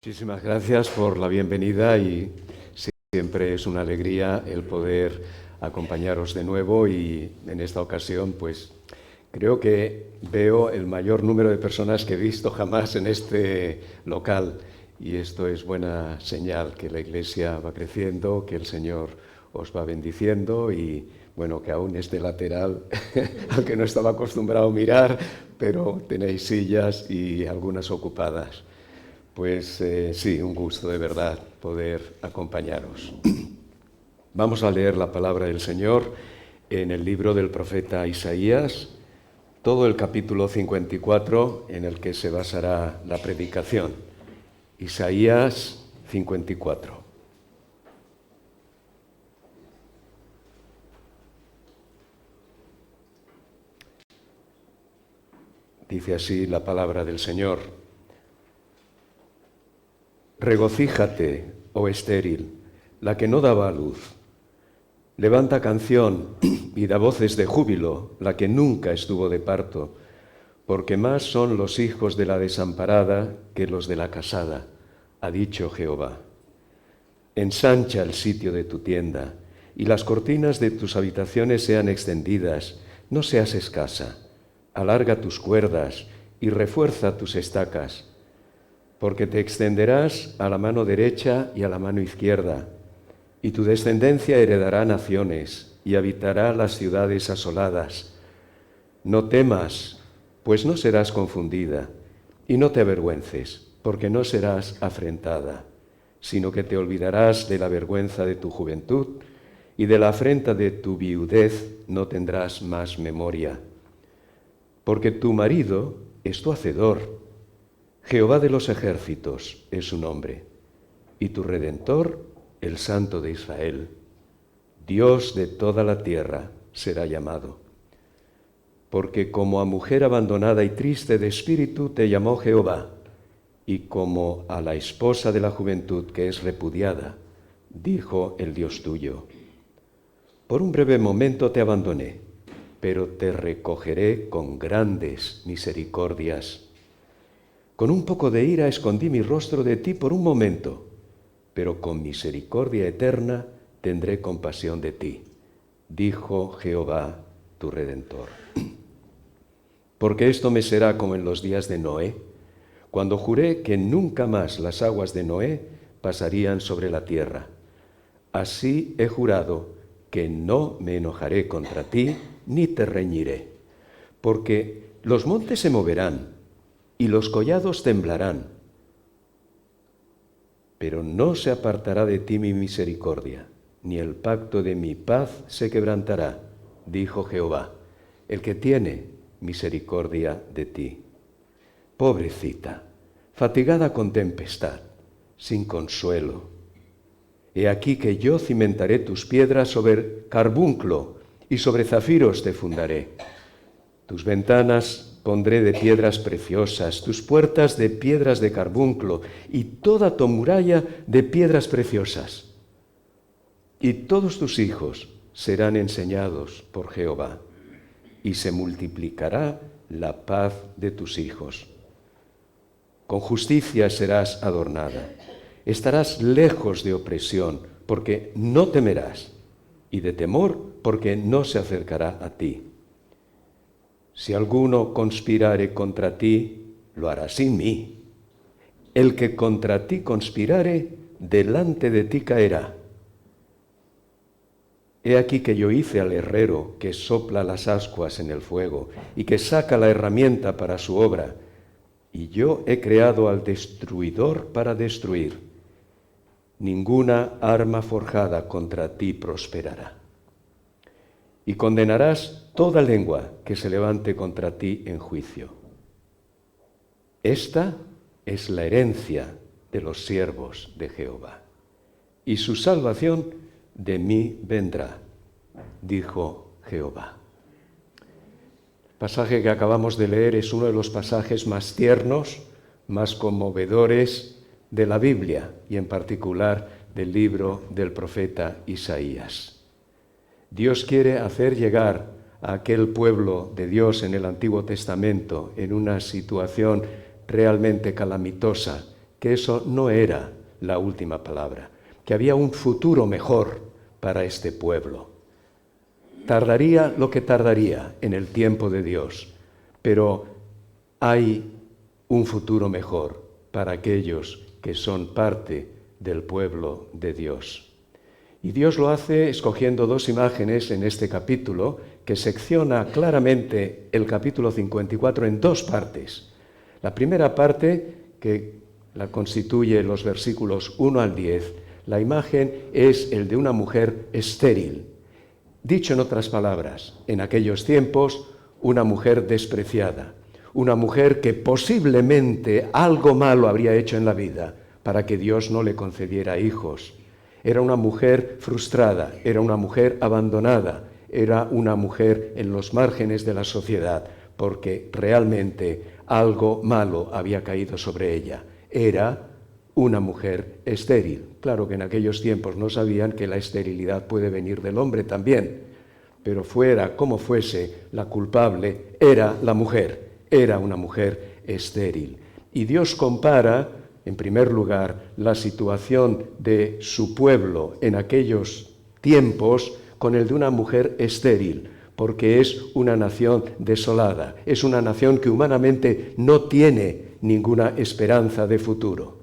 Muchísimas gracias por la bienvenida y siempre es una alegría el poder acompañaros de nuevo y en esta ocasión pues creo que veo el mayor número de personas que he visto jamás en este local y esto es buena señal, que la iglesia va creciendo, que el Señor os va bendiciendo y bueno, que aún este lateral, aunque no estaba acostumbrado a mirar, pero tenéis sillas y algunas ocupadas. Pues sí, un gusto de verdad poder acompañaros. Vamos a leer la palabra del Señor en el libro del profeta Isaías, todo el capítulo 54 en el que se basará la predicación. Isaías 54. Dice así la palabra del Señor. Regocíjate, oh estéril, la que no daba a luz. Levanta canción y da voces de júbilo, la que nunca estuvo de parto, porque más son los hijos de la desamparada que los de la casada, ha dicho Jehová. Ensancha el sitio de tu tienda, y las cortinas de tus habitaciones sean extendidas, no seas escasa. Alarga tus cuerdas y refuerza tus estacas, porque te extenderás a la mano derecha y a la mano izquierda, y tu descendencia heredará naciones y habitará las ciudades asoladas. No temas, pues no serás confundida, y no te avergüences, porque no serás afrentada, sino que te olvidarás de la vergüenza de tu juventud, y de la afrenta de tu viudez no tendrás más memoria. Porque tu marido es tu hacedor, Jehová de los ejércitos es su nombre, y tu Redentor, el Santo de Israel. Dios de toda la tierra será llamado. Porque como a mujer abandonada y triste de espíritu te llamó Jehová, y como a la esposa de la juventud que es repudiada, dijo el Dios tuyo. Por un breve momento te abandoné, pero te recogeré con grandes misericordias. Con un poco de ira escondí mi rostro de ti por un momento, pero con misericordia eterna tendré compasión de ti, dijo Jehová tu Redentor. Porque esto me será como en los días de Noé, cuando juré que nunca más las aguas de Noé pasarían sobre la tierra. Así he jurado que no me enojaré contra ti, ni te reñiré, porque los montes se moverán, y los collados temblarán, pero no se apartará de ti mi misericordia, ni el pacto de mi paz se quebrantará, dijo Jehová, el que tiene misericordia de ti. Pobrecita, fatigada con tempestad, sin consuelo. He aquí que yo cimentaré tus piedras sobre carbunclo, y sobre zafiros te fundaré. Tus ventanas pondré de piedras preciosas, tus puertas de piedras de carbunclo, y toda tu muralla de piedras preciosas. Y todos tus hijos serán enseñados por Jehová, y se multiplicará la paz de tus hijos. Con justicia serás adornada, estarás lejos de opresión, porque no temerás, y de temor, porque no se acercará a ti. Si alguno conspirare contra ti, lo hará sin mí. El que contra ti conspirare, delante de ti caerá. He aquí que yo hice al herrero que sopla las ascuas en el fuego y que saca la herramienta para su obra, y yo he creado al destruidor para destruir. Ninguna arma forjada contra ti prosperará. Y condenarás toda lengua que se levante contra ti en juicio. Esta es la herencia de los siervos de Jehová, y su salvación de mí vendrá, dijo Jehová. El pasaje que acabamos de leer es uno de los pasajes más tiernos, más conmovedores de la Biblia, y en particular del libro del profeta Isaías. Dios quiere hacer llegar a aquel pueblo de Dios en el Antiguo Testamento en una situación realmente calamitosa que eso no era la última palabra, que había un futuro mejor para este pueblo. Tardaría lo que tardaría en el tiempo de Dios, pero hay un futuro mejor para aquellos que son parte del pueblo de Dios. Y Dios lo hace escogiendo dos imágenes en este capítulo, que secciona claramente el capítulo 54 en dos partes. La primera parte, que la constituye los versículos 1 al 10, la imagen es el de una mujer estéril. Dicho en otras palabras, en aquellos tiempos, una mujer despreciada, una mujer que posiblemente algo malo habría hecho en la vida para que Dios no le concediera hijos. Era una mujer frustrada, era una mujer abandonada, era una mujer en los márgenes de la sociedad, porque realmente algo malo había caído sobre ella. Era una mujer estéril. Claro que en aquellos tiempos no sabían que la esterilidad puede venir del hombre también, pero fuera como fuese, la culpable era la mujer, era una mujer estéril. Y Dios compara, en primer lugar, la situación de su pueblo en aquellos tiempos con el de una mujer estéril, porque es una nación desolada, es una nación que humanamente no tiene ninguna esperanza de futuro.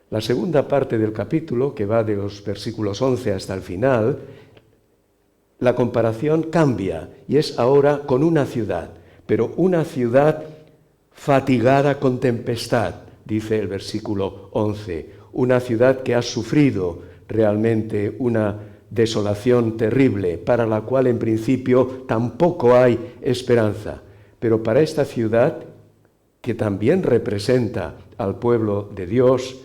La segunda parte del capítulo, que va de los versículos 11 hasta el final, la comparación cambia y es ahora con una ciudad, pero una ciudad fatigada con tempestad, dice el versículo 11, una ciudad que ha sufrido realmente una desolación terrible, para la cual en principio tampoco hay esperanza. Pero para esta ciudad, que también representa al pueblo de Dios,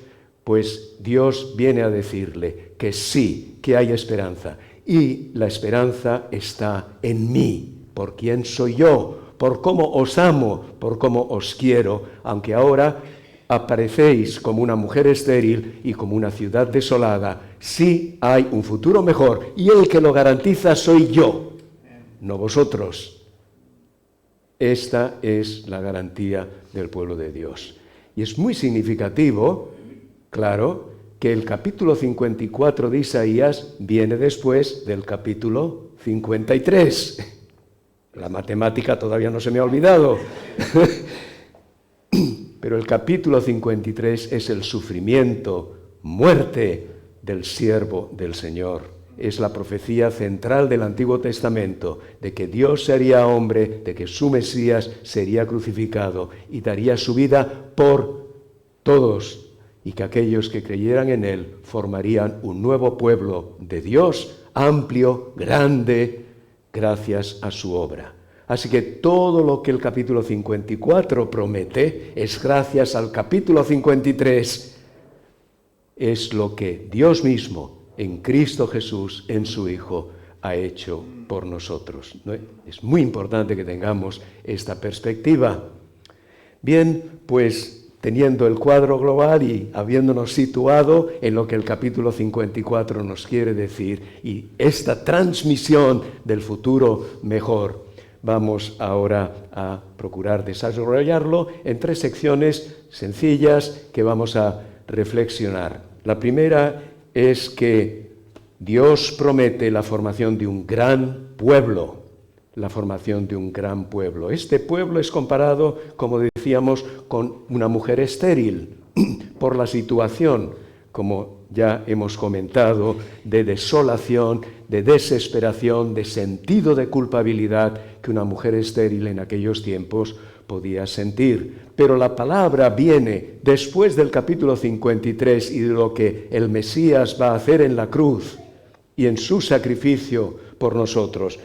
pues Dios viene a decirle que sí, que hay esperanza. Y la esperanza está en mí, por quién soy yo, por cómo os amo, por cómo os quiero, aunque ahora aparecéis como una mujer estéril y como una ciudad desolada, sí hay un futuro mejor, y el que lo garantiza soy yo, no vosotros. Esta es la garantía del pueblo de Dios. Y es muy significativo, claro, que el capítulo 54 de Isaías viene después del capítulo 53. La matemática todavía no se me ha olvidado. Pero el capítulo 53 es el sufrimiento, muerte del siervo del Señor. Es la profecía central del Antiguo Testamento, de que Dios sería hombre, de que su Mesías sería crucificado y daría su vida por todos, y que aquellos que creyeran en él formarían un nuevo pueblo de Dios, amplio, grande, gracias a su obra. Así que todo lo que el capítulo 54 promete es gracias al capítulo 53. Es lo que Dios mismo, en Cristo Jesús, en su Hijo, ha hecho por nosotros, ¿no? Es muy importante que tengamos esta perspectiva. Bien, pues teniendo el cuadro global y habiéndonos situado en lo que el capítulo 54 nos quiere decir y esta transmisión del futuro mejor, vamos ahora a procurar desarrollarlo en tres secciones sencillas que vamos a reflexionar. La primera es que Dios promete la formación de un gran pueblo, la formación de un gran pueblo. Este pueblo es comparado, como decíamos, con una mujer estéril por la situación, como ya hemos comentado, de desolación, de desesperación, de sentido de culpabilidad que una mujer estéril en aquellos tiempos podía sentir. Pero la palabra viene después del capítulo 53 y de lo que el Mesías va a hacer en la cruz y en su sacrificio por nosotros.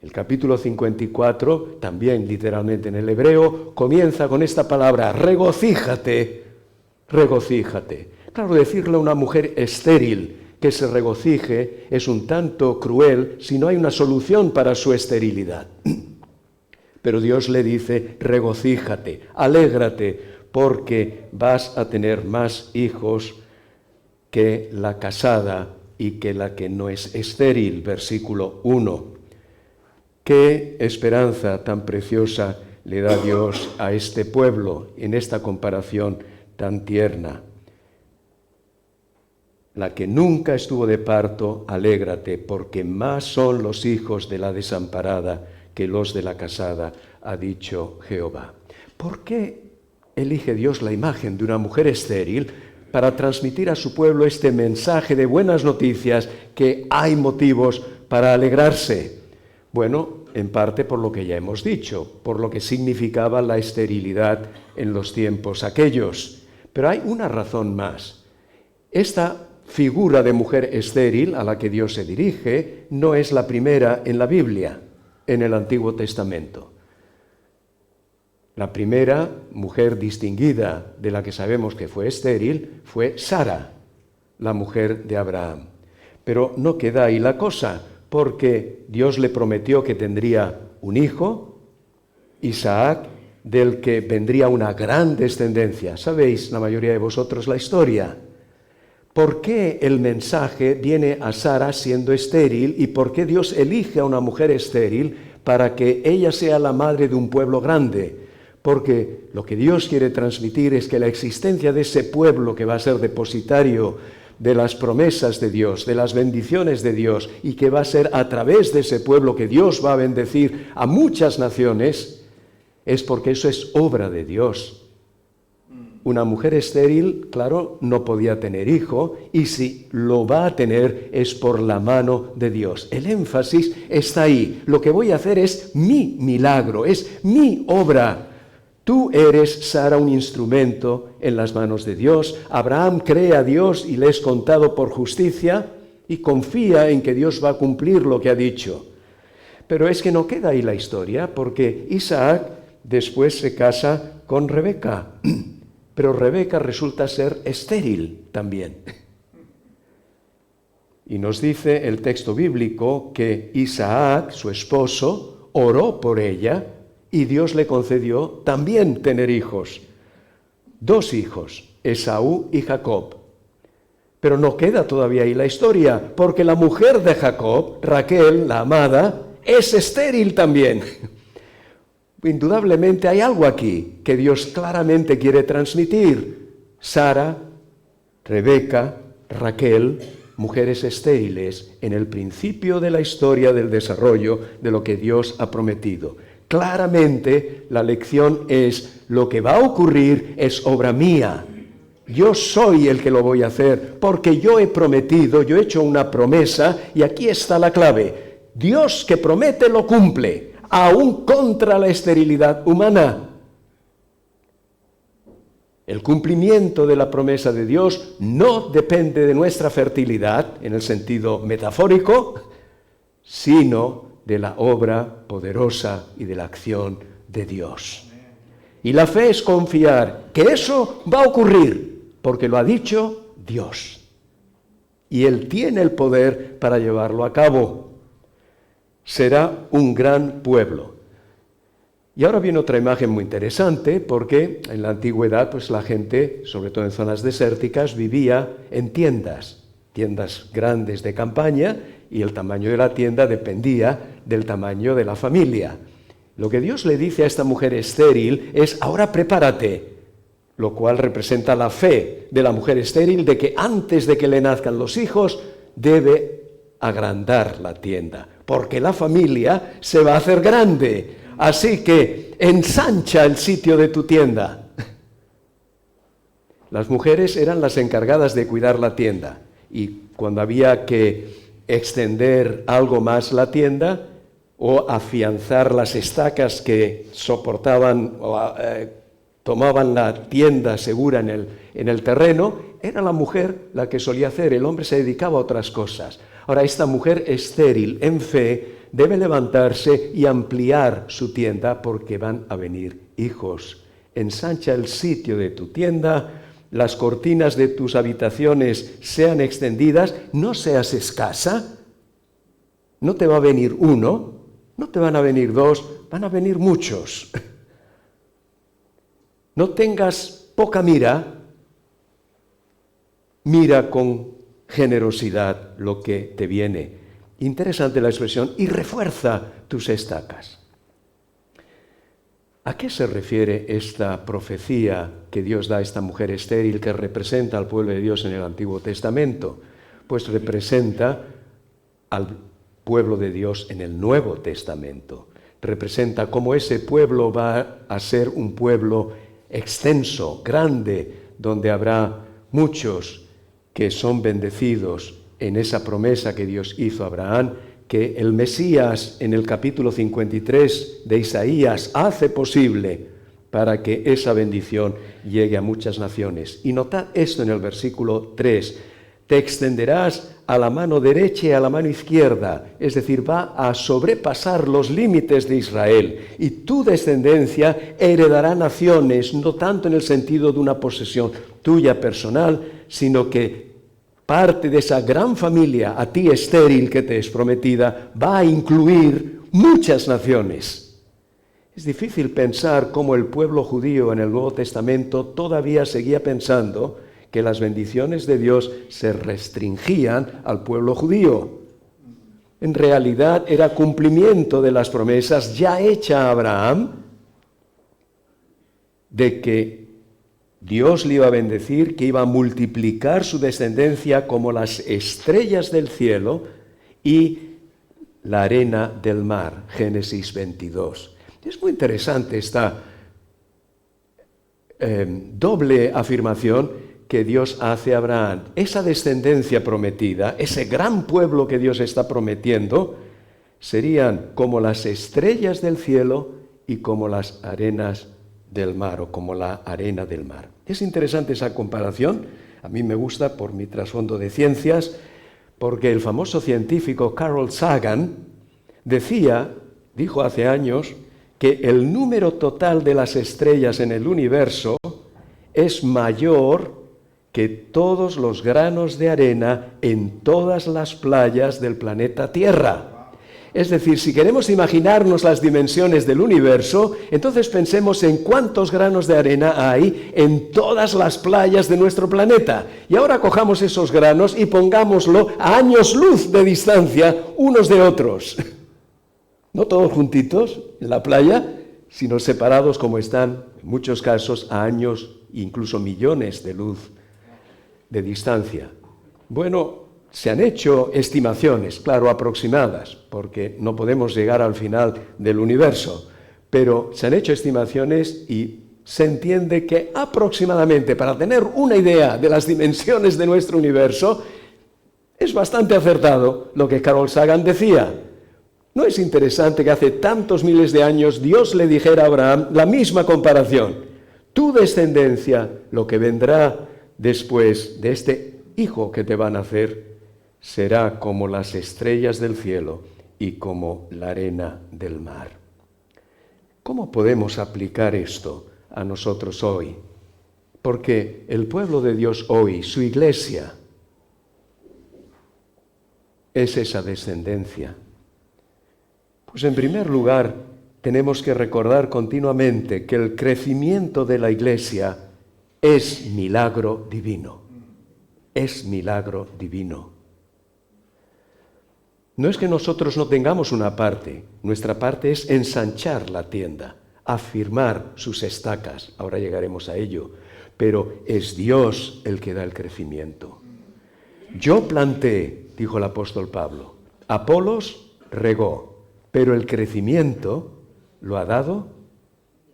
El capítulo 54, también literalmente en el hebreo, comienza con esta palabra, regocíjate, regocíjate. Claro, decirle a una mujer estéril que se regocije es un tanto cruel si no hay una solución para su esterilidad. Pero Dios le dice, regocíjate, alégrate, porque vas a tener más hijos que la casada y que la que no es estéril. Versículo 1. Qué esperanza tan preciosa le da Dios a este pueblo en esta comparación tan tierna. La que nunca estuvo de parto, alégrate, porque más son los hijos de la desamparada que los de la casada, ha dicho Jehová. ¿Por qué elige Dios la imagen de una mujer estéril para transmitir a su pueblo este mensaje de buenas noticias, que hay motivos para alegrarse? Bueno, en parte por lo que ya hemos dicho, por lo que significaba la esterilidad en los tiempos aquellos. Pero hay una razón más. Esta figura de mujer estéril a la que Dios se dirige no es la primera en la Biblia, en el Antiguo Testamento. La primera mujer distinguida de la que sabemos que fue estéril fue Sara, la mujer de Abraham. Pero no queda ahí la cosa, porque Dios le prometió que tendría un hijo, Isaac, del que vendría una gran descendencia. Sabéis, la mayoría de vosotros, la historia. ¿Por qué el mensaje viene a Sara siendo estéril y por qué Dios elige a una mujer estéril para que ella sea la madre de un pueblo grande? Porque lo que Dios quiere transmitir es que la existencia de ese pueblo que va a ser depositario de las promesas de Dios, de las bendiciones de Dios, y que va a ser a través de ese pueblo que Dios va a bendecir a muchas naciones, es porque eso es obra de Dios. Una mujer estéril, claro, no podía tener hijo, y si lo va a tener es por la mano de Dios. El énfasis está ahí. Lo que voy a hacer es mi milagro, es mi obra. Tú eres, Sara, un instrumento en las manos de Dios. Abraham cree a Dios y le es contado por justicia y confía en que Dios va a cumplir lo que ha dicho. Pero es que no queda ahí la historia, porque Isaac después se casa con Rebeca. Pero Rebeca resulta ser estéril también. Y nos dice el texto bíblico que Isaac, su esposo, oró por ella y Dios le concedió también tener hijos. 2 hijos, Esaú y Jacob. Pero no queda todavía ahí la historia, porque la mujer de Jacob, Raquel, la amada, es estéril también. Indudablemente hay algo aquí que Dios claramente quiere transmitir. Sara, Rebeca, Raquel, mujeres estériles en el principio de la historia del desarrollo de lo que Dios ha prometido. Claramente la lección es: lo que va a ocurrir es obra mía. Yo soy el que lo voy a hacer, porque yo he prometido, yo he hecho una promesa, y aquí está la clave. Dios que promete lo cumple, aún contra la esterilidad humana. El cumplimiento de la promesa de Dios no depende de nuestra fertilidad, en el sentido metafórico, sino de la obra poderosa y de la acción de Dios. Y la fe es confiar que eso va a ocurrir, porque lo ha dicho Dios. Y Él tiene el poder para llevarlo a cabo. Será un gran pueblo. Y ahora viene otra imagen muy interesante, porque en la antigüedad pues la gente, sobre todo en zonas desérticas, vivía en tiendas grandes de campaña, y el tamaño de la tienda dependía del tamaño de la familia. Lo que Dios le dice a esta mujer estéril es: ahora prepárate, lo cual representa la fe de la mujer estéril de que antes de que le nazcan los hijos debe agrandar la tienda, porque la familia se va a hacer grande. Así que ensancha el sitio de tu tienda. Las mujeres eran las encargadas de cuidar la tienda, y cuando había que extender algo más la tienda o afianzar las estacas que soportaban o tomaban la tienda segura en el terreno, era la mujer la que solía hacer. El hombre se dedicaba a otras cosas. Ahora, esta mujer estéril en fe debe levantarse y ampliar su tienda, porque van a venir hijos. Ensancha el sitio de tu tienda, las cortinas de tus habitaciones sean extendidas, no seas escasa. No te va a venir uno, no te van a venir 2, van a venir muchos. No tengas poca mira, mira con generosidad lo que te viene. Interesante la expresión: y refuerza tus estacas. ¿A qué se refiere esta profecía que Dios da a esta mujer estéril que representa al pueblo de Dios en el Antiguo Testamento? Pues representa al pueblo de Dios en el Nuevo Testamento. Representa cómo ese pueblo va a ser un pueblo extenso, grande, donde habrá muchos que son bendecidos en esa promesa que Dios hizo a Abraham, que el Mesías en el capítulo 53 de Isaías hace posible para que esa bendición llegue a muchas naciones. Y notad esto en el versículo 3, te extenderás a la mano derecha y a la mano izquierda, es decir, va a sobrepasar los límites de Israel, y tu descendencia heredará naciones, no tanto en el sentido de una posesión tuya personal, sino que parte de esa gran familia, a ti estéril que te es prometida, va a incluir muchas naciones. Es difícil pensar cómo el pueblo judío en el Nuevo Testamento todavía seguía pensando que las bendiciones de Dios se restringían al pueblo judío. En realidad era cumplimiento de las promesas ya hechas a Abraham de que Dios le iba a bendecir, que iba a multiplicar su descendencia como las estrellas del cielo y la arena del mar. Génesis 22. Es muy interesante esta doble afirmación que Dios hace a Abraham. Esa descendencia prometida, ese gran pueblo que Dios está prometiendo, serían como las estrellas del cielo y como las arenas del mar, o como la arena del mar. Es interesante esa comparación. A mí me gusta por mi trasfondo de ciencias, porque el famoso científico Carl Sagan dijo hace años, que el número total de las estrellas en el universo es mayor que todos los granos de arena en todas las playas del planeta Tierra. Es decir, si queremos imaginarnos las dimensiones del universo, entonces pensemos en cuántos granos de arena hay en todas las playas de nuestro planeta. Y ahora cojamos esos granos y pongámoslo a años luz de distancia unos de otros. No todos juntitos en la playa, sino separados como están, en muchos casos, a años, incluso millones de luz de distancia. Bueno, se han hecho estimaciones, claro, aproximadas, porque no podemos llegar al final del universo, pero se han hecho estimaciones y se entiende que aproximadamente, para tener una idea de las dimensiones de nuestro universo, es bastante acertado lo que Carl Sagan decía. ¿No es interesante que hace tantos miles de años Dios le dijera a Abraham la misma comparación? Tu descendencia, lo que vendrá después de este hijo que te va a nacer, será como las estrellas del cielo y como la arena del mar. ¿Cómo podemos aplicar esto a nosotros hoy? Porque el pueblo de Dios hoy, su iglesia, es esa descendencia. Pues en primer lugar, tenemos que recordar continuamente que el crecimiento de la iglesia es milagro divino. Es milagro divino. No es que nosotros no tengamos una parte, nuestra parte es ensanchar la tienda, afirmar sus estacas, ahora llegaremos a ello, pero es Dios el que da el crecimiento. Yo planté, dijo el apóstol Pablo, Apolos regó, pero el crecimiento lo ha dado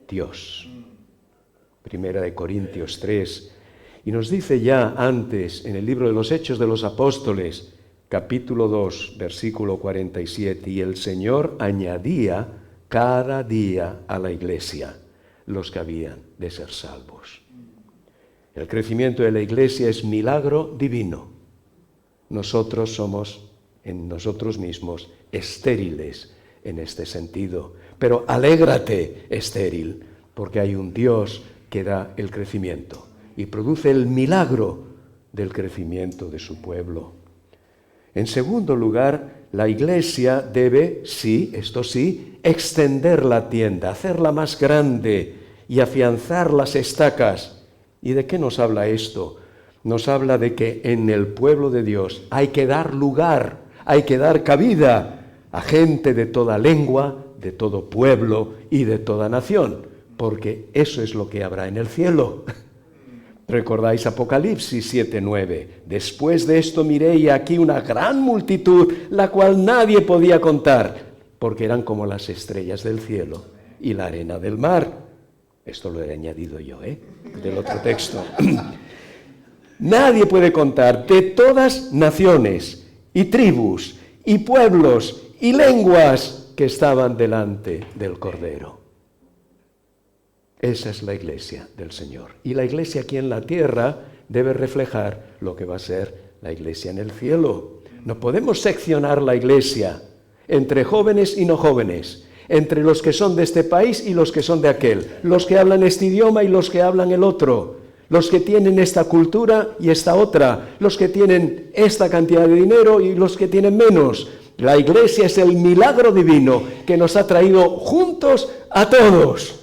Dios. Primera de Corintios 3. Y nos dice ya antes, en el libro de los Hechos de los Apóstoles, capítulo 2, versículo 47, y el Señor añadía cada día a la iglesia los que habían de ser salvos. El crecimiento de la iglesia es milagro divino. Nosotros somos en nosotros mismos estériles en este sentido. Pero alégrate, estéril, porque hay un Dios que da el crecimiento y produce el milagro del crecimiento de su pueblo. En segundo lugar, la iglesia debe, sí, esto sí, extender la tienda, hacerla más grande y afianzar las estacas. ¿Y de qué nos habla esto? Nos habla de que en el pueblo de Dios hay que dar lugar, hay que dar cabida a gente de toda lengua, de todo pueblo y de toda nación. porque eso es lo que habrá en el cielo. ¿Recordáis Apocalipsis 7:9? Después de esto miré y aquí una gran multitud, la cual nadie podía contar, porque eran como las estrellas del cielo y la arena del mar. Esto lo he añadido yo, del otro texto. Nadie puede contar, de todas naciones y tribus y pueblos y lenguas que estaban delante del Cordero. Esa es la iglesia del Señor. Y la iglesia aquí en la tierra debe reflejar lo que va a ser la iglesia en el cielo. No podemos seccionar la iglesia entre jóvenes y no jóvenes, entre los que son de este país y los que son de aquel, los que hablan este idioma y los que hablan el otro, los que tienen esta cultura y esta otra, los que tienen esta cantidad de dinero y los que tienen menos. La iglesia es el milagro divino que nos ha traído juntos a todos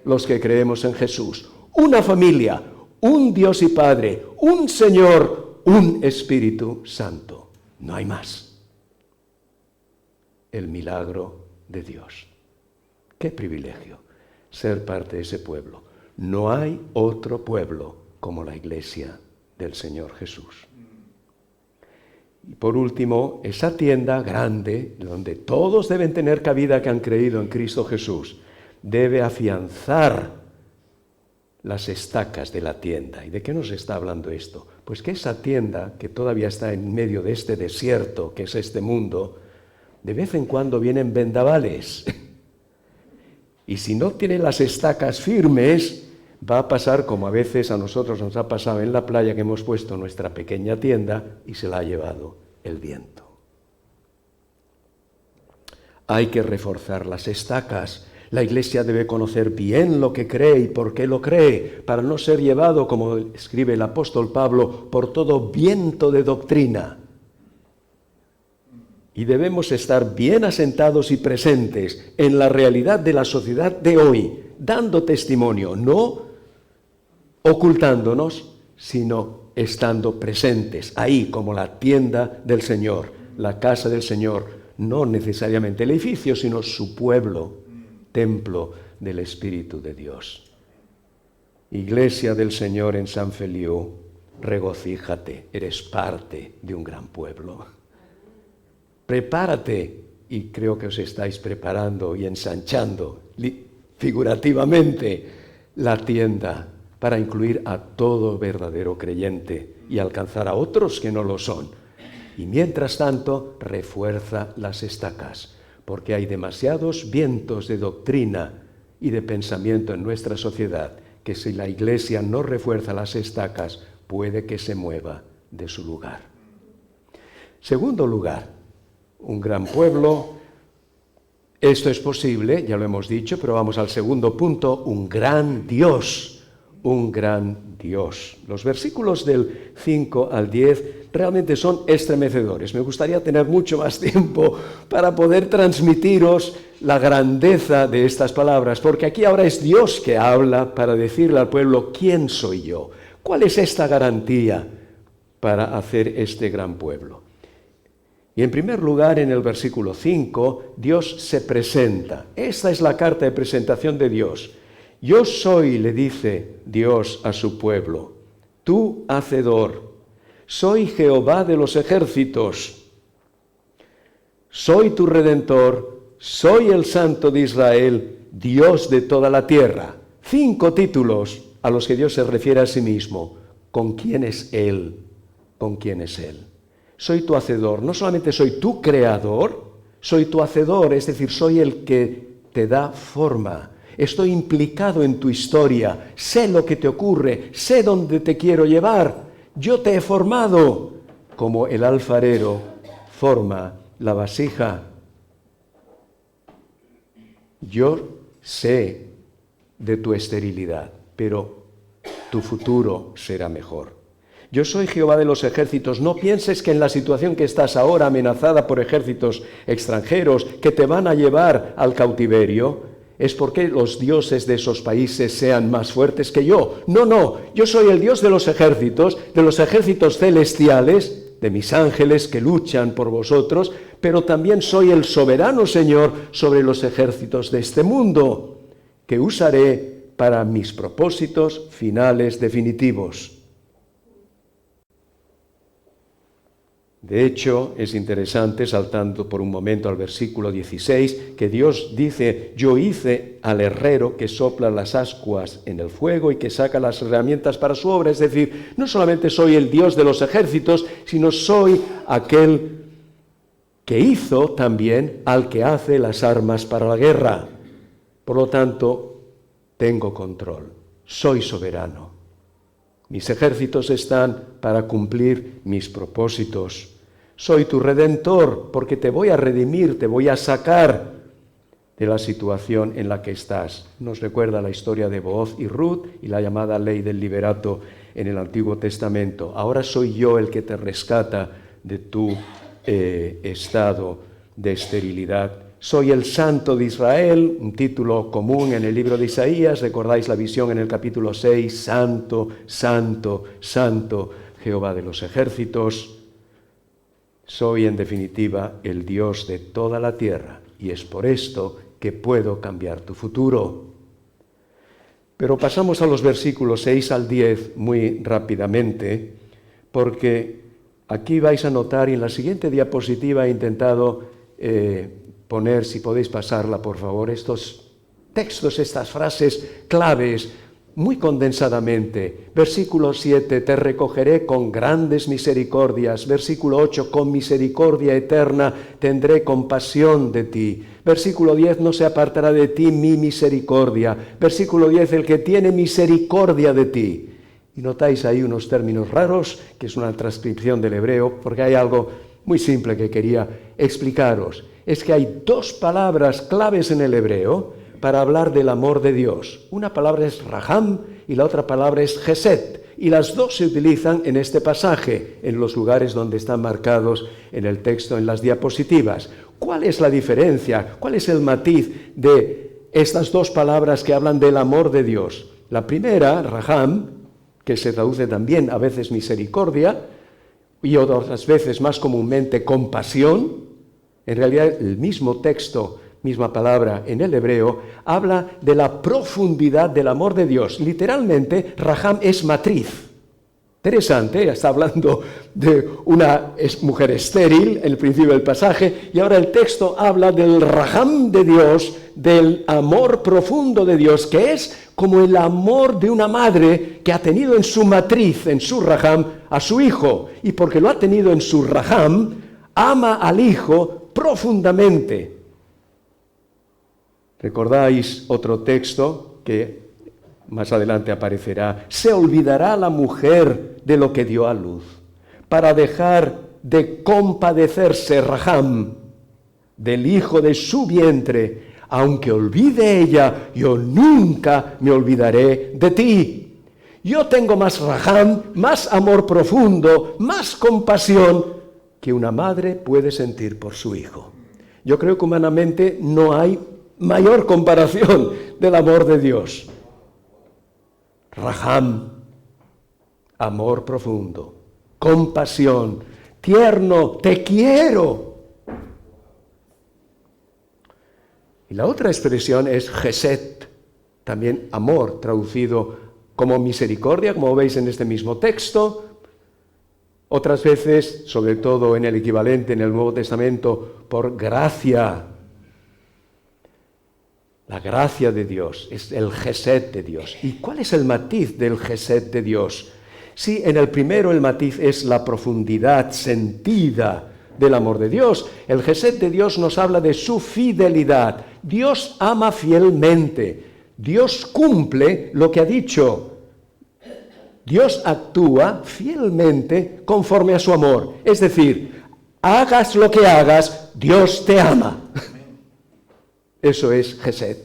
los que creemos en Jesús. Una familia, un Dios y Padre, un Señor, un Espíritu Santo. No hay más. El milagro de Dios. ¡Qué privilegio ser parte de ese pueblo! No hay otro pueblo como la iglesia del Señor Jesús. Y por último, esa tienda grande, donde todos deben tener cabida que han creído en Cristo Jesús, debe afianzar las estacas de la tienda. ¿Y de qué nos está hablando esto? Pues que esa tienda, que todavía está en medio de este desierto, que es este mundo, de vez en cuando vienen vendavales. Y si no tiene las estacas firmes, va a pasar como a veces a nosotros nos ha pasado en la playa, que hemos puesto nuestra pequeña tienda y se la ha llevado el viento. Hay que reforzar las estacas. La iglesia debe conocer bien lo que cree y por qué lo cree, para no ser llevado, como escribe el apóstol Pablo, por todo viento de doctrina. Y debemos estar bien asentados y presentes en la realidad de la sociedad de hoy, dando testimonio, no ocultándonos, sino estando presentes ahí como la tienda del Señor, la casa del Señor, no necesariamente el edificio, sino su pueblo, templo del Espíritu de Dios. Iglesia del Señor en San Feliu, regocíjate, eres parte de un gran pueblo. Prepárate, y creo que os estáis preparando y ensanchando figurativamente la tienda para incluir a todo verdadero creyente y alcanzar a otros que no lo son. Y mientras tanto, refuerza las estacas, porque hay demasiados vientos de doctrina y de pensamiento en nuestra sociedad que si la iglesia no refuerza las estacas, puede que se mueva de su lugar. Segundo lugar, un gran pueblo. Esto es posible, ya lo hemos dicho, pero vamos al segundo punto, un gran Dios. Un gran Dios. Los versículos del 5 al 10 realmente son estremecedores. Me gustaría tener mucho más tiempo para poder transmitiros la grandeza de estas palabras, porque aquí ahora es Dios que habla para decirle al pueblo, ¿quién soy yo? ¿Cuál es esta garantía para hacer este gran pueblo? Y en primer lugar, en el versículo 5, Dios se presenta. Esta es la carta de presentación de Dios. Yo soy, le dice Dios a su pueblo, tu hacedor. Soy Jehová de los ejércitos. Soy tu redentor. Soy el Santo de Israel, Dios de toda la tierra. 5 títulos a los que Dios se refiere a sí mismo. ¿Con quién es Él? ¿Con quién es Él? Soy tu hacedor. No solamente soy tu creador, soy tu hacedor, es decir, soy el que te da forma. Estoy implicado en tu historia, sé lo que te ocurre, sé dónde te quiero llevar. Yo te he formado como el alfarero forma la vasija. Yo sé de tu esterilidad, pero tu futuro será mejor. Yo soy Jehová de los ejércitos. No pienses que en la situación que estás ahora, amenazada por ejércitos extranjeros que te van a llevar al cautiverio, es porque los dioses de esos países sean más fuertes que yo. No, yo soy el Dios de los ejércitos celestiales, de mis ángeles que luchan por vosotros, pero también soy el soberano Señor sobre los ejércitos de este mundo, que usaré para mis propósitos finales definitivos. De hecho, es interesante, saltando por un momento al versículo 16, que Dios dice: yo hice al herrero que sopla las ascuas en el fuego y que saca las herramientas para su obra. Es decir, no solamente soy el Dios de los ejércitos, sino soy aquel que hizo también al que hace las armas para la guerra. Por lo tanto, tengo control, soy soberano. Mis ejércitos están para cumplir mis propósitos. Soy tu redentor, porque te voy a redimir, te voy a sacar de la situación en la que estás. Nos recuerda la historia de Booz y Ruth y la llamada ley del liberato en el Antiguo Testamento. Ahora soy yo el que te rescata de tu estado de esterilidad. Soy el Santo de Israel, un título común en el libro de Isaías. ¿Recordáis la visión en el capítulo 6? Santo, santo, santo, Jehová de los ejércitos. Soy, en definitiva, el Dios de toda la tierra, y es por esto que puedo cambiar tu futuro. Pero pasamos a los versículos 6 al 10 muy rápidamente, porque aquí vais a notar, y en la siguiente diapositiva he intentado poner, si podéis pasarla por favor, estos textos, estas frases claves, muy condensadamente. Versículo 7, te recogeré con grandes misericordias. Versículo 8, con misericordia eterna tendré compasión de ti. Versículo 10, no se apartará de ti mi misericordia. Versículo 10, el que tiene misericordia de ti. Y notáis ahí unos términos raros, que es una transcripción del hebreo, porque hay algo muy simple que quería explicaros. Es que hay dos palabras claves en el hebreo para hablar del amor de Dios. Una palabra es raham y la otra palabra es chesed. Y las dos se utilizan en este pasaje, en los lugares donde están marcados en el texto, en las diapositivas. ¿Cuál es la diferencia? ¿Cuál es el matiz de estas dos palabras que hablan del amor de Dios? La primera, raham, que se traduce también a veces misericordia, y otras veces más comúnmente compasión. En realidad el mismo texto, misma palabra en el hebreo, habla de la profundidad del amor de Dios. Literalmente, raham es matriz. Interesante, está hablando de una mujer estéril en el principio del pasaje, y ahora el texto habla del raham de Dios, del amor profundo de Dios, que es como el amor de una madre que ha tenido en su matriz, en su raham, a su hijo, y porque lo ha tenido en su raham, ama al hijo profundamente. ¿Recordáis otro texto que más adelante aparecerá? Se olvidará la mujer de lo que dio a luz, para dejar de compadecerse, raham, del hijo de su vientre. Aunque olvide ella, yo nunca me olvidaré de ti. Yo tengo más raham, más amor profundo, más compasión que una madre puede sentir por su hijo. Yo creo que humanamente no hay mayor comparación del amor de Dios. Raham, amor profundo, compasión, tierno, te quiero. Y la otra expresión es chesed, también amor, traducido como misericordia, como veis en este mismo texto. Otras veces, sobre todo en el equivalente en el Nuevo Testamento, por gracia. La gracia de Dios es el chesed de Dios. ¿Y cuál es el matiz del chesed de Dios? Sí, en el primero el matiz es la profundidad sentida del amor de Dios. El chesed de Dios nos habla de su fidelidad. Dios ama fielmente. Dios cumple lo que ha dicho. Dios actúa fielmente conforme a su amor. Es decir, hagas lo que hagas, Dios te ama. Eso es chesed.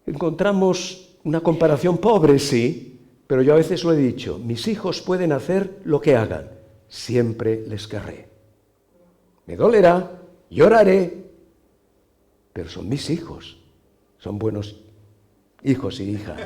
Encontramos una comparación pobre, sí, pero yo a veces lo he dicho, mis hijos pueden hacer lo que hagan, siempre les querré. Me dolerá, lloraré, pero son mis hijos, son buenos hijos y hijas,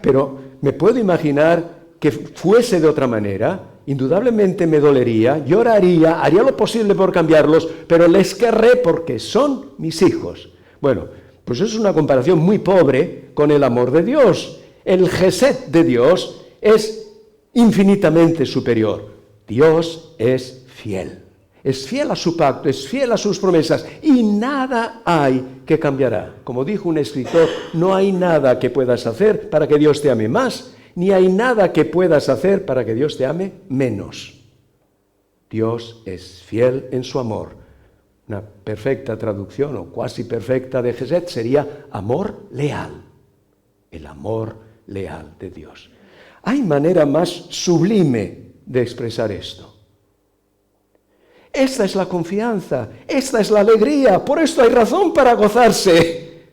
Pero me puedo imaginar que fuese de otra manera. Indudablemente me dolería, lloraría, haría lo posible por cambiarlos, pero les querré porque son mis hijos. Bueno, Pues es una comparación muy pobre con el amor de Dios. El Gesed de Dios es infinitamente superior. Dios es fiel a su pacto, es fiel a sus promesas y nada hay que cambiará. Como dijo un escritor, no hay nada que puedas hacer para que Dios te ame más, ni hay nada que puedas hacer para que Dios te ame menos. Dios es fiel en su amor. Una perfecta traducción o cuasi perfecta de Gesed sería amor leal. El amor leal de Dios. ¿Hay manera más sublime de expresar esto? Esta es la confianza, esta es la alegría, por esto hay razón para gozarse.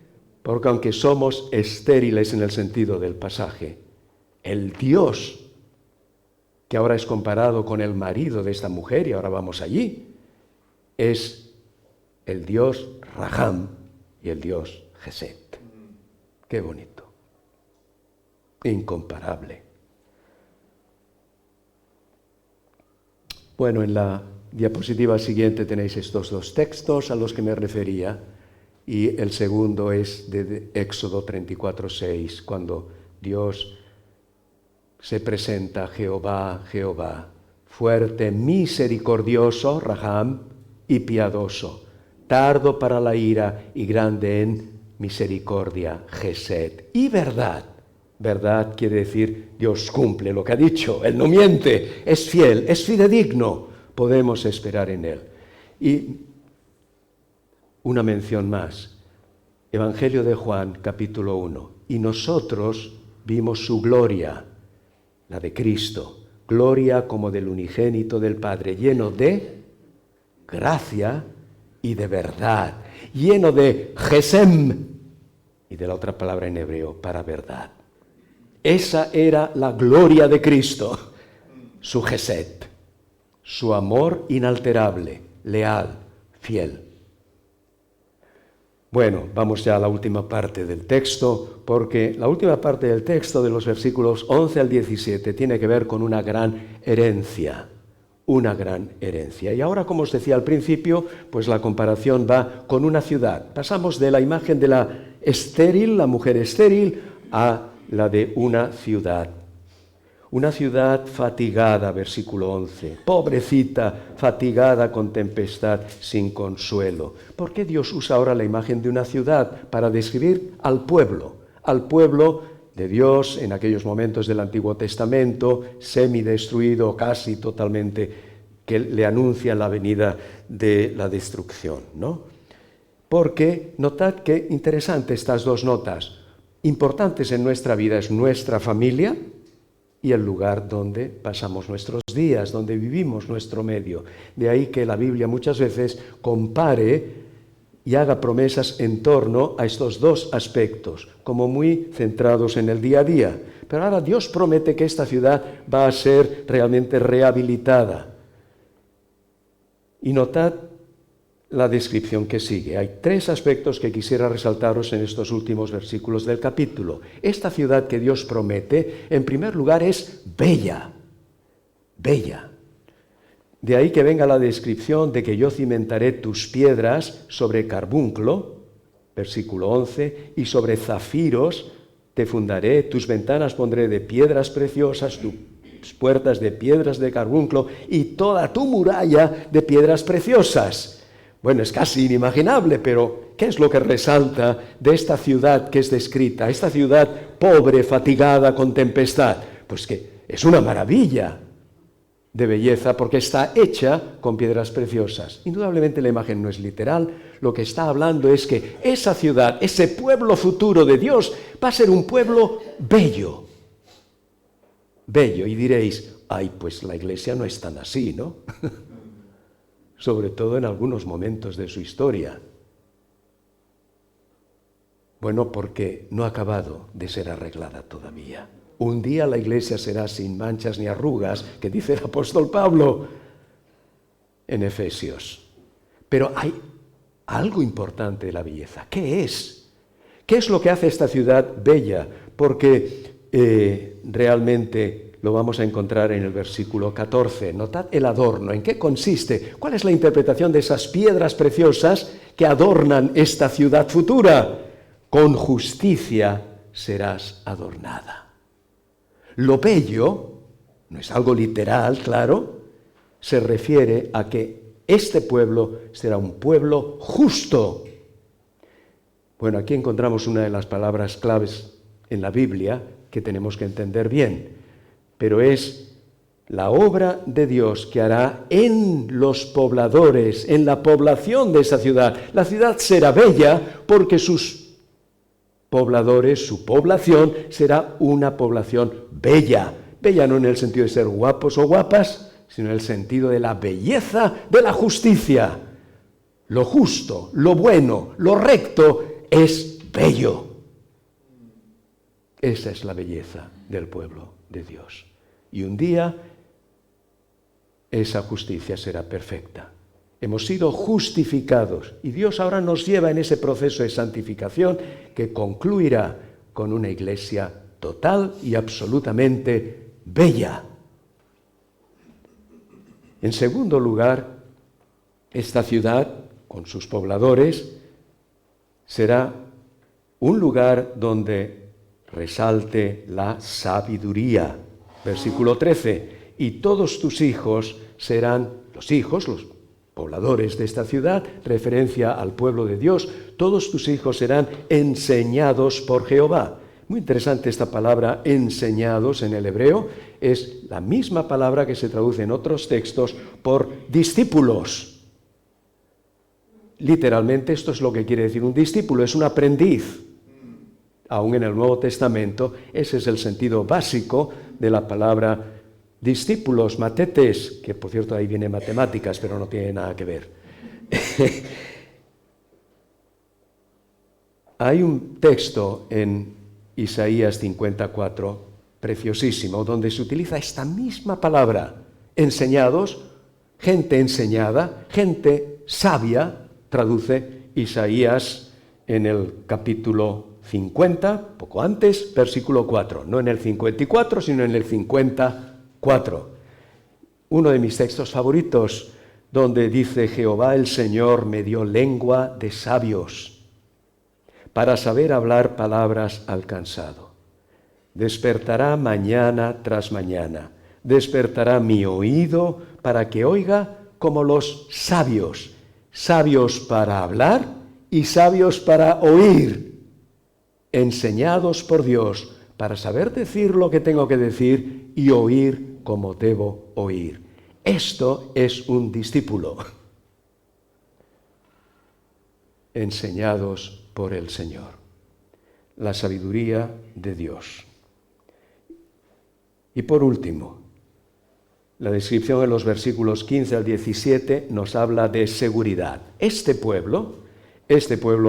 Porque aunque somos estériles en el sentido del pasaje, el Dios, que ahora es comparado con el marido de esta mujer, y ahora vamos allí, es el Dios Raham y el Dios Gesed. Qué bonito. Incomparable. Bueno, en la diapositiva siguiente tenéis estos dos textos a los que me refería, y el segundo es de Éxodo 34:6, cuando Dios se presenta a Jehová, fuerte, misericordioso, Raham, y piadoso, tardo para la ira y grande en misericordia, Gesed, y verdad. Verdad quiere decir Dios cumple lo que ha dicho, Él no miente, es fiel, es fidedigno, podemos esperar en Él. Y una mención más, Evangelio de Juan, capítulo 1, y nosotros vimos su gloria, la de Cristo, gloria como del unigénito del Padre, lleno de gracia y de verdad, lleno de Gesem, y de la otra palabra en hebreo, para verdad. Esa era la gloria de Cristo, su Gesed, su amor inalterable, leal, fiel. Bueno, vamos ya a la última parte del texto, porque la última parte del texto, de los versículos 11 al 17, tiene que ver con una gran herencia. Una gran herencia. Y ahora, como os decía al principio, pues la comparación va con una ciudad. Pasamos de la imagen de la estéril, la mujer estéril, a la de una ciudad. Una ciudad fatigada, versículo 11. Pobrecita, fatigada con tempestad, sin consuelo. ¿Por qué Dios usa ahora la imagen de una ciudad para describir al pueblo de Dios en aquellos momentos del Antiguo Testamento, semidestruido, casi totalmente, que le anuncia la venida de la destrucción, ¿no? Porque notad que interesante estas dos notas. Importantes en nuestra vida es nuestra familia y el lugar donde pasamos nuestros días, donde vivimos nuestro medio. De ahí que la Biblia muchas veces compare y haga promesas en torno a estos dos aspectos, como muy centrados en el día a día. Pero ahora Dios promete que esta ciudad va a ser realmente rehabilitada. Y notad la descripción que sigue. Hay tres aspectos que quisiera resaltaros en estos últimos versículos del capítulo. Esta ciudad que Dios promete, en primer lugar, es bella, bella. De ahí que venga la descripción de que yo cimentaré tus piedras sobre carbunclo, versículo 11, y sobre zafiros te fundaré, tus ventanas pondré de piedras preciosas, tus puertas de piedras de carbunclo y toda tu muralla de piedras preciosas. Bueno, es casi inimaginable, pero ¿qué es lo que resalta de esta ciudad que es descrita? Esta ciudad pobre, fatigada, con tempestad. Pues que es una maravilla de belleza porque está hecha con piedras preciosas. Indudablemente la imagen no es literal. Lo que está hablando es que esa ciudad, ese pueblo futuro de Dios, va a ser un pueblo bello. Bello. Y diréis, ay, pues la iglesia no es tan así, ¿no? Sobre todo en algunos momentos de su historia. Bueno, porque no ha acabado de ser arreglada todavía. Un día la iglesia será sin manchas ni arrugas, que dice el apóstol Pablo en Efesios. Pero hay algo importante de la belleza. ¿Qué es? ¿Qué es lo que hace esta ciudad bella? Porque realmente lo vamos a encontrar en el versículo 14. Notad el adorno. ¿En qué consiste? ¿Cuál es la interpretación de esas piedras preciosas que adornan esta ciudad futura? con justicia serás adornada. Lo bello, no es algo literal, claro, se refiere a que este pueblo será un pueblo justo. Bueno, aquí encontramos una de las palabras claves en la Biblia que tenemos que entender bien, pero es la obra de Dios que hará en los pobladores, en la población de esa ciudad. La ciudad será bella porque sus pobladores, su población, será una población bella. Bella no en el sentido de ser guapos o guapas, sino en el sentido de la belleza de la justicia. Lo justo, lo bueno, lo recto es bello. Esa es la belleza del pueblo de Dios. Y un día esa justicia será perfecta. Hemos sido justificados y Dios ahora nos lleva en ese proceso de santificación que concluirá con una iglesia total y absolutamente bella. En segundo lugar, esta ciudad, con sus pobladores, será un lugar donde resalte la sabiduría. Versículo 13. Y todos tus hijos serán, los pobladores de esta ciudad, referencia al pueblo de Dios, todos tus hijos serán enseñados por Jehová. Muy interesante esta palabra, enseñados en el hebreo, es la misma palabra que se traduce en otros textos por discípulos. Literalmente esto es lo que quiere decir un discípulo, es un aprendiz. Aún en el Nuevo Testamento, ese es el sentido básico de la palabra discípulos, matetes, que por cierto ahí viene matemáticas, pero no tiene nada que ver. Hay un texto en Isaías 54, preciosísimo, donde se utiliza esta misma palabra, enseñados, gente enseñada, gente sabia, traduce Isaías en el capítulo 50, poco antes, versículo 4, no en el 54, sino en el 54. Uno de mis textos favoritos, donde dice: Jehová el Señor me dio lengua de sabios, para saber hablar palabras al cansado. Despertará mañana tras mañana, despertará mi oído para que oiga como los sabios, sabios para hablar y sabios para oír, enseñados por Dios para saber decir lo que tengo que decir y oír como debo oír. Esto es un discípulo, enseñados por el Señor, la sabiduría de Dios. Y por último, la descripción en los versículos 15 al 17 nos habla de seguridad. Este pueblo,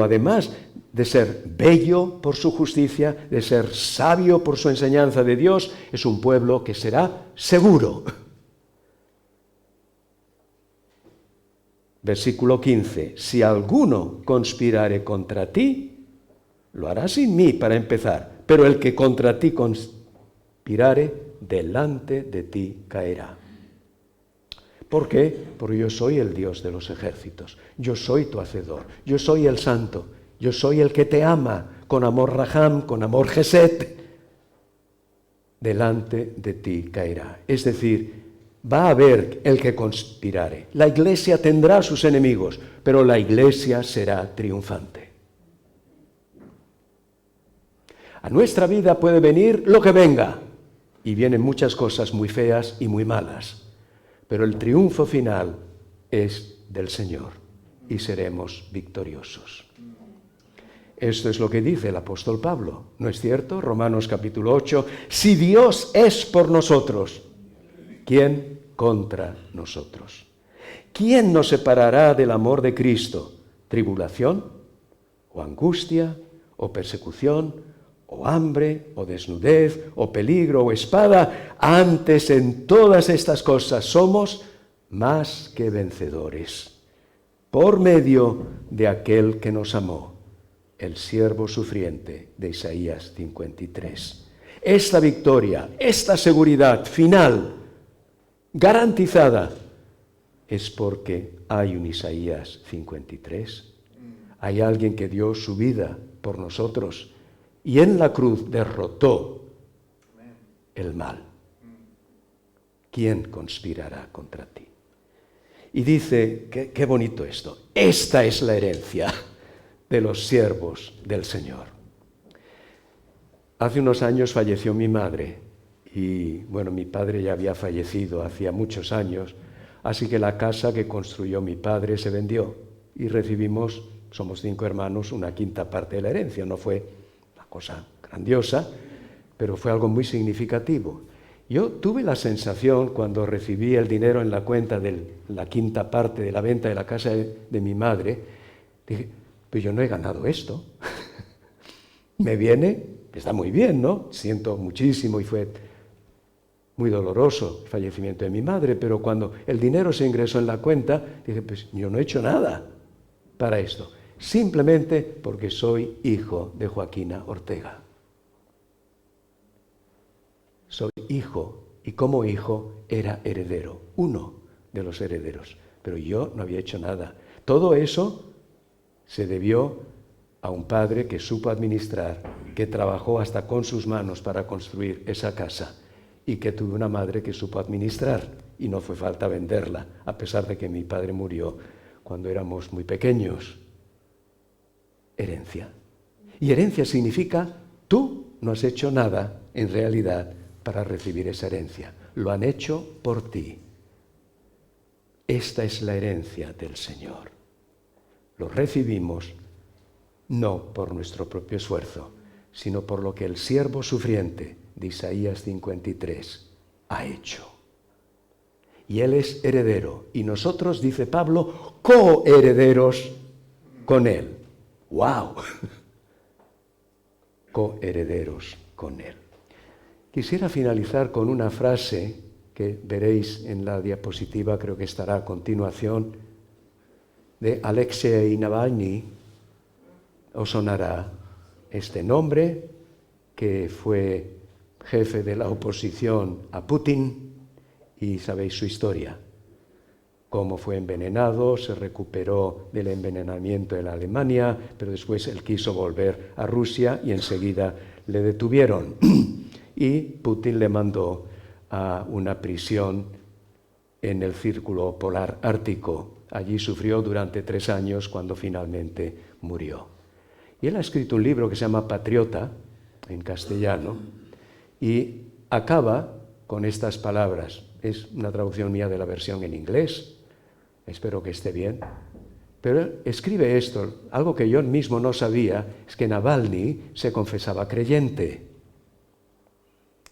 además de ser bello por su justicia, de ser sabio por su enseñanza de Dios, es un pueblo que será seguro. Versículo 15. Si alguno conspirare contra ti, lo hará sin mí para empezar, pero el que contra ti conspirare, delante de ti caerá. ¿Por qué? Porque yo soy el Dios de los ejércitos, yo soy tu hacedor, yo soy el santo, yo soy el que te ama con amor Raham, con amor Geset. Delante de ti caerá. Es decir, va a haber el que conspirare. La iglesia tendrá sus enemigos, pero la iglesia será triunfante. A nuestra vida puede venir lo que venga, y vienen muchas cosas muy feas y muy malas, pero el triunfo final es del Señor y seremos victoriosos. Esto es lo que dice el apóstol Pablo, ¿no es cierto? Romanos capítulo 8, si Dios es por nosotros, ¿quién contra nosotros? ¿Quién nos separará del amor de Cristo? ¿Tribulación? ¿O angustia? ¿O persecución? ¿O hambre? ¿O desnudez? ¿O peligro? ¿O espada? Antes en todas estas cosas somos más que vencedores, por medio de aquel que nos amó. El siervo sufriente de Isaías 53. Esta victoria, esta seguridad final, garantizada, es porque hay un Isaías 53. Hay alguien que dio su vida por nosotros y en la cruz derrotó el mal. ¿Quién conspirará contra ti? Y dice, qué bonito esto, esta es la herencia de los siervos del Señor. Hace unos años falleció mi madre y, bueno, mi padre ya había fallecido hacía muchos años, así que la casa que construyó mi padre se vendió y recibimos, somos 5 hermanos, una quinta parte de la herencia. No fue una cosa grandiosa, pero fue algo muy significativo. Yo tuve la sensación cuando recibí el dinero en la cuenta de la quinta parte de la venta de la casa de mi madre, dije, pues yo no he ganado esto. Me viene, está muy bien, ¿no? Siento muchísimo y fue muy doloroso el fallecimiento de mi madre, pero cuando el dinero se ingresó en la cuenta, dije, pues yo no he hecho nada para esto, simplemente porque soy hijo de Joaquina Ortega. Soy hijo, y como hijo era heredero, uno de los herederos, pero yo no había hecho nada. Todo eso se debió a un padre que supo administrar, que trabajó hasta con sus manos para construir esa casa y que tuve una madre que supo administrar y no fue falta venderla, a pesar de que mi padre murió cuando éramos muy pequeños. Herencia. Y herencia significa, tú no has hecho nada en realidad para recibir esa herencia. Lo han hecho por ti. Esta es la herencia del Señor. Lo recibimos no por nuestro propio esfuerzo, sino por lo que el siervo sufriente de Isaías 53 ha hecho. Y Él es heredero, y nosotros, dice Pablo, coherederos con Él. ¡Wow! Coherederos con Él. Quisiera finalizar con una frase que veréis en la diapositiva, creo que estará a continuación, de Alexei Navalny. Os sonará este nombre, que fue jefe de la oposición a Putin, y sabéis su historia. Cómo fue envenenado, se recuperó del envenenamiento en la Alemania, pero después él quiso volver a Rusia y enseguida le detuvieron. Y Putin le mandó a una prisión en el Círculo Polar Ártico. Allí sufrió durante 3 años cuando finalmente murió. Y él ha escrito un libro que se llama Patriota, en castellano, y acaba con estas palabras. Es una traducción mía de la versión en inglés, espero que esté bien. Pero él escribe esto, algo que yo mismo no sabía, es que Navalny se confesaba creyente.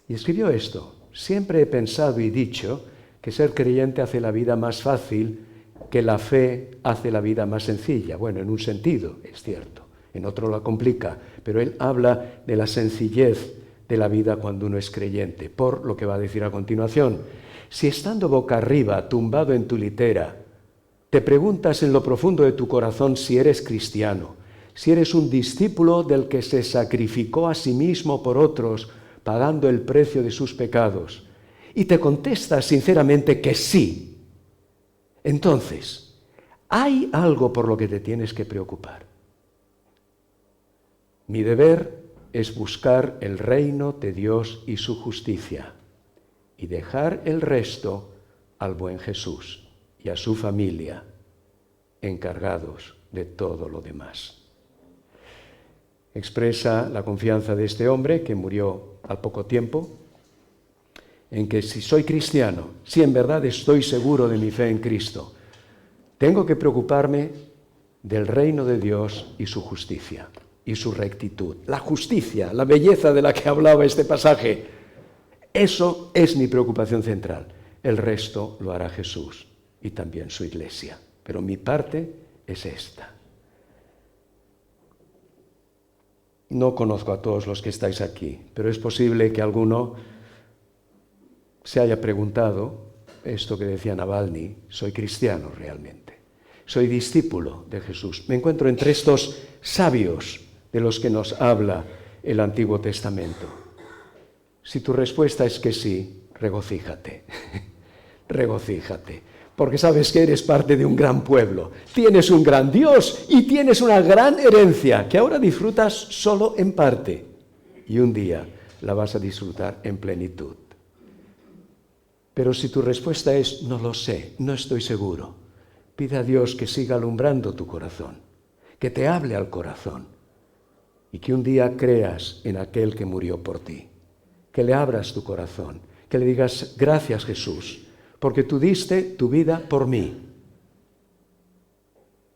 Y escribió esto: siempre he pensado y dicho que ser creyente hace la vida más fácil, que la fe hace la vida más sencilla. Bueno, en un sentido, es cierto, en otro la complica, pero él habla de la sencillez de la vida cuando uno es creyente, por lo que va a decir a continuación. Si estando boca arriba, tumbado en tu litera, te preguntas en lo profundo de tu corazón si eres cristiano, si eres un discípulo del que se sacrificó a sí mismo por otros, pagando el precio de sus pecados, y te contestas sinceramente que sí, entonces, hay algo por lo que te tienes que preocupar. Mi deber es buscar el reino de Dios y su justicia, y dejar el resto al buen Jesús y a su familia, encargados de todo lo demás. Expresa la confianza de este hombre, que murió al poco tiempo, en que si soy cristiano, si en verdad estoy seguro de mi fe en Cristo, tengo que preocuparme del reino de Dios y su justicia y su rectitud. La justicia, la belleza de la que hablaba este pasaje, eso es mi preocupación central. El resto lo hará Jesús y también su iglesia. Pero mi parte es esta. No conozco a todos los que estáis aquí, pero es posible que alguno se haya preguntado esto que decía Navalny: ¿soy cristiano realmente? ¿Soy discípulo de Jesús? Me encuentro entre estos sabios de los que nos habla el Antiguo Testamento. Si tu respuesta es que sí, regocíjate, regocíjate, porque sabes que eres parte de un gran pueblo, tienes un gran Dios y tienes una gran herencia que ahora disfrutas solo en parte y un día la vas a disfrutar en plenitud. Pero si tu respuesta es no lo sé, no estoy seguro, pide a Dios que siga alumbrando tu corazón, que te hable al corazón y que un día creas en aquel que murió por ti, que le abras tu corazón, que le digas gracias Jesús, porque tú diste tu vida por mí,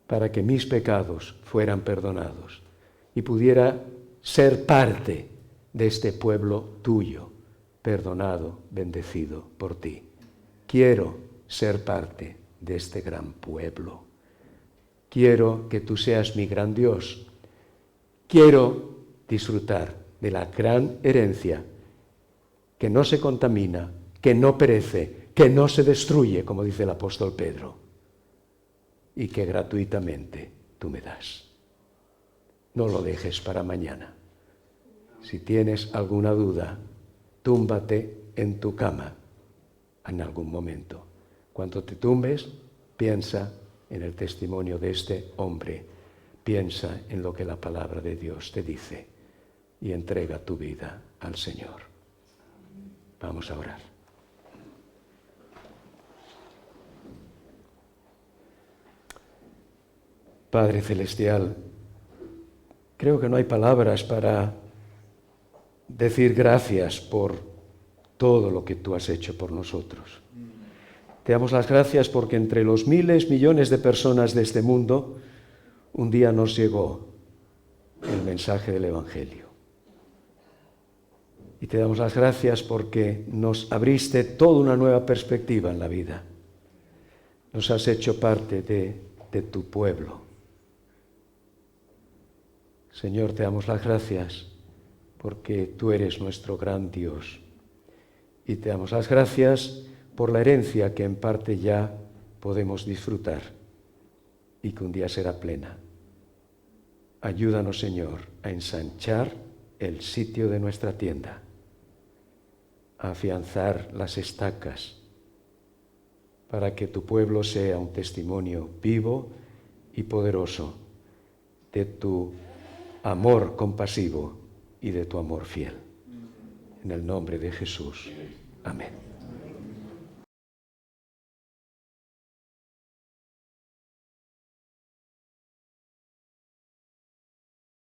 para que mis pecados fueran perdonados y pudiera ser parte de este pueblo tuyo, perdonado, bendecido por ti. Quiero ser parte de este gran pueblo. Quiero que tú seas mi gran Dios. Quiero disfrutar de la gran herencia que no se contamina, que no perece, que no se destruye, como dice el apóstol Pedro, y que gratuitamente tú me das. No lo dejes para mañana. Si tienes alguna duda, túmbate en tu cama en algún momento. Cuando te tumbes, piensa en el testimonio de este hombre, piensa en lo que la palabra de Dios te dice y entrega tu vida al Señor. Vamos a orar. Padre Celestial, creo que no hay palabras para decir gracias por todo lo que tú has hecho por nosotros. Te damos las gracias porque entre los miles, millones de personas de este mundo, un día nos llegó el mensaje del Evangelio. Y te damos las gracias porque nos abriste toda una nueva perspectiva en la vida. Nos has hecho parte de tu pueblo. Señor, te damos las gracias porque tú eres nuestro gran Dios. Y te damos las gracias por la herencia que en parte ya podemos disfrutar y que un día será plena. Ayúdanos, Señor, a ensanchar el sitio de nuestra tienda, a afianzar las estacas, para que tu pueblo sea un testimonio vivo y poderoso de tu amor compasivo y de tu amor fiel. En el nombre de Jesús. Amén.